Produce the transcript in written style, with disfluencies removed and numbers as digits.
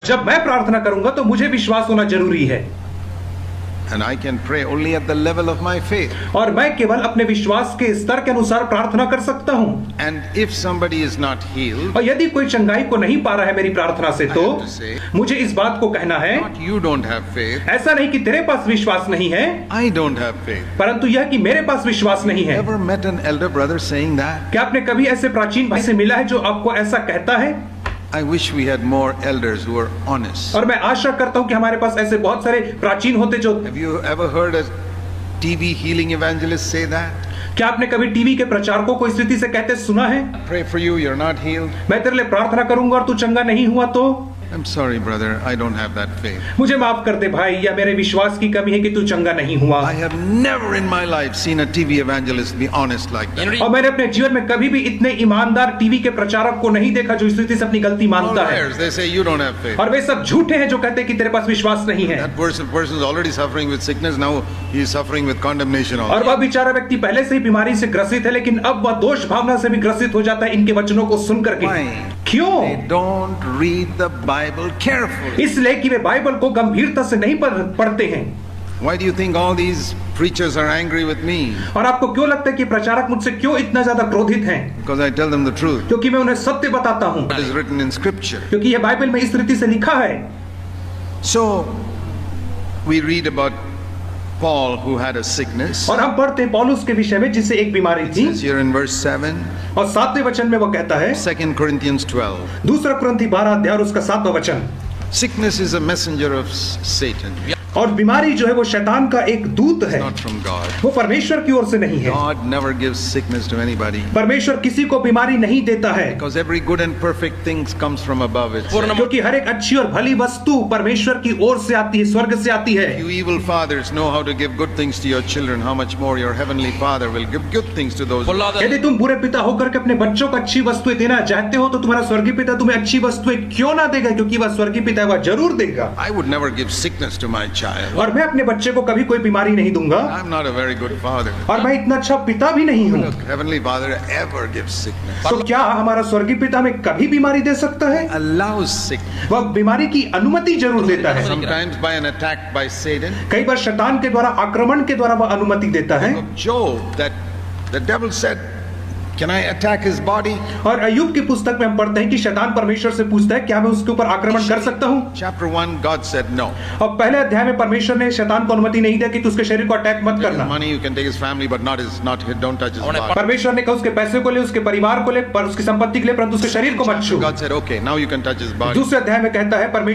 जब मैं प्रार्थना करूंगा तो मुझे विश्वास होना जरूरी है, and I can pray only at the level of my faith. और मैं केवल अपने विश्वास के स्तर के अनुसार प्रार्थना कर सकता हूं। And if somebody is not healed, और यदि कोई चंगाई को नहीं पा रहा है मेरी प्रार्थना से, तो I have to say, मुझे इस बात को कहना है, not you don't have faith, ऐसा नहीं कि तेरे पास विश्वास नहीं है, I don't have faith. परंतु यह कि मेरे पास विश्वास नहीं है। Ever met an elder brother saying that? क्या आपने कभी ऐसे प्राचीन भाई से मिला है जो आपको ऐसा कहता है? I wish we had more elders who are honest. और मैं आशा करता हूं कि हमारे पास ऐसे बहुत सारे प्राचीन होते जो। Have you ever heard a TV healing evangelist say that? क्या आपने कभी टीवी के प्रचारकों को इस रीति से कहते सुना है? Pray for you, you're not healed. मैं तेरे लिए प्रार्थना करूंगा और तू चंगा नहीं हुआ तो? I'm sorry, brother, I don't have that faith. मुझे माफ कर दे भाई, या मेरे विश्वास की कमी है कि तू चंगा नहीं हुआ। I have never in my life seen a TV evangelist be honest like that. और मैंने अपने जीवन में कभी भी इतने ईमानदार टीवी के प्रचारक को नहीं देखा जो इस रीति से अपनी गलती All मानता है। liars, they say you don't have faith. और वे सब झूठे हैं जो कहते हैं कि तेरे पास विश्वास नहीं है। That person is already suffering with sickness, now he is suffering with condemnation और also. वह बेचारा व्यक्ति पहले से ही बीमारी से ग्रसित है, लेकिन अब वह दोष भावना से भी ग्रसित हो जाता है इनके वचनों को सुन करके। Why? क्यों? They don't read the Bible carefully. इसलिए कि वे बाइबल को गंभीरता से नहीं पढ़ते हैं। Why do you think all these preachers are angry with me? और आपको क्यों लगता है कि प्रचारक मुझसे क्यों इतना ज्यादा क्रोधित हैं? Because I tell them the truth. क्योंकि मैं उन्हें सत्य बताता हूं, What is written in Scripture. क्योंकि यह बाइबल में इस रीति से लिखा है। So we read about Paul who had a sickness. और हम पढ़ते हैं पौलुस के विषय में जिसे एक बीमारी थी, It's here in verse 7, और 7वें वचन में वो कहता है, 2 Corinthians 12. 2 कुरिन्थी 12 अध्याय और उसका 7वां वचन। Sickness is a messenger of Satan. और बीमारी जो है वो शैतान का एक दूत है, Not from God. वो परमेश्वर की ओर से नहीं है। God never gives sickness to anybody. परमेश्वर किसी को बीमारी नहीं देता है, Because every good and perfect thing comes from above it. क्योंकि हर एक अच्छी और भली वस्तु परमेश्वर की ओर से आती है, स्वर्ग से आती है। You evil fathers know how to give good things to your children. How much more your heavenly Father will give good things to those. यदि तुम बुरे पिता होकर के अपने बच्चों को अच्छी वस्तुएं देना चाहते हो, तो तुम्हारा स्वर्गीय पिता तुम्हें अच्छी वस्तुएं क्यों ना देगा? क्योंकि वह स्वर्गीय पिता है, वह जरूर देगा। I would never give sickness to my child. और मैं अपने बच्चे को कभी कोई बीमारी नहीं दूंगा, I'm not a very good father. और मैं इतना अच्छा पिता भी नहीं हूँ। Look, heavenly Father ever gives sickness. तो क्या हमारा स्वर्गीय पिता हमें कभी बीमारी दे सकता है? Allows sickness. वह बीमारी की अनुमति जरूर देता है। Sometimes by an attack by Satan. कई बार शैतान के द्वारा, आक्रमण के द्वारा वह अनुमति देता है। Of Job, that the devil said, "Can I attack his body?" और अय्यूब की पुस्तक में हम पढ़ते हैं कि शैतान परमेश्वर से पूछता है, क्या मैं उसके ऊपर आक्रमण कर सकता हूँ? Chapter 1, God said no. और पहले अध्याय में परमेश्वर ने शैतान को अनुमति नहीं दिया कि तू उसके शरीर को अटैक मत Take his करना। money, you can take his family, but don't touch his body. परमेश्वर ने कहा उसके पैसे को ले, उसके परिवार को ले, पर उसकी संपत्ति के लिए, परंतु उसके शरीर को मत छू। God said, "Okay, now you can touch his body." दूसरे अध्याय में कहता है परमेश्वर